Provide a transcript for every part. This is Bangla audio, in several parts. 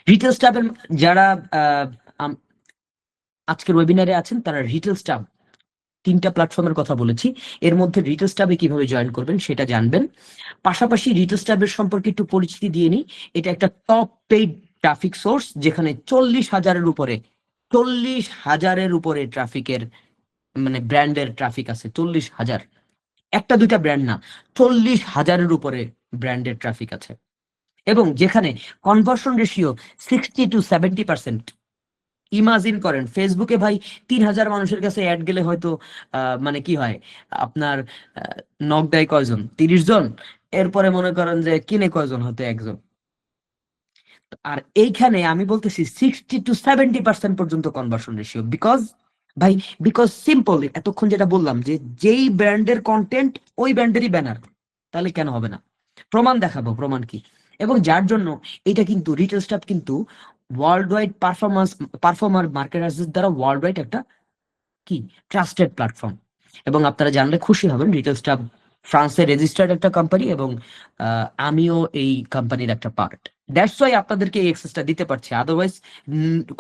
রিটেল স্টাফের যারা আজকের ওয়েবিনারে আছেন তারা রিটেল স্টাফ 3টা প্ল্যাটফর্মের কথা বলেছি, এর মধ্যে রিটেল স্টাফে কিভাবে জয়েন করবেন সেটা জানবেন। পাশাপাশি রিটেল স্টাফের সম্পর্কে একটু পরিচিতি দিয়ে নিই। এটা একটা টপ পেইড ট্রাফিক সোর্স, যেখানে 40,000-এর উপরে ট্রাফিকের মানে ব্র্যান্ডের ট্রাফিক আছে। 40,000, একটা দুইটা ব্র্যান্ড না, 40,000-এর উপরে ব্র্যান্ডের ট্রাফিক আছে, এবং যেখানে কনভার্সন রেশিও 60-70%। ইমাজিন করেন ফেসবুকে ভাই 3,000 মানুষের কাছে অ্যাড গেলে হয়তো মানে কি হয়, আপনার নক দেয় কয়জন, 30 জন, এরপরে মনে করেন যে কিনে কয়জন, হয়তো একজন। আর এইখানে আমি বলতেছি 60-70% পর্যন্ত কনভার্সন রেশিও। বিকজ ভাই, বিকজ সিম্পল, এতক্ষণ যেটা বললাম যে যেই ব্র্যান্ডের কন্টেন্ট ওই ব্র্যান্ডেরই ব্যানার, তাহলে কেন হবে না? প্রমাণ দেখাবো, প্রমাণ কি। এবং যার জন্য এটা কিন্তু রিটেল স্টাফ কিন্তু ওয়ার্ল্ড ওয়াইড পারফর্মার মার্কেটার্সদের দ্বারা ওয়ার্ল্ড ওয়াইড একটা কি ট্রাস্টেড প্ল্যাটফর্ম। এবং আপনারা জানলে খুশি হবেন, রিটেল স্টাফ ফ্রান্সে রেজিস্টার্ড একটা কোম্পানি, এবং আমিও এই কোম্পানির একটা পার্ট। দ্যাটস ওয়াই আপনাদেরকে এই অ্যাক্সেসটা দিতে পারছি, আদারওয়াইজ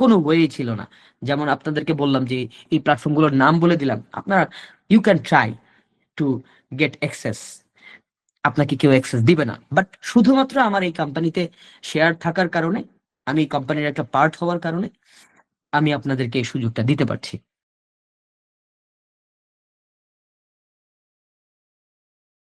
কোনো ওয়ে ছিল না। যেমন আপনাদেরকে বললাম যে এই প্ল্যাটফর্মগুলোর নাম বলে দিলাম, আপনারা you can try to get access. আপনাকে কেউ অ্যাক্সেস দিবে না, বাট শুধুমাত্র আমার এই কোম্পানিতে শেয়ার থাকার কারণে, আমি এই কোম্পানির একটা পার্ট হওয়ার কারণে আমি আপনাদেরকে এই সুযোগটা দিতে পারছি।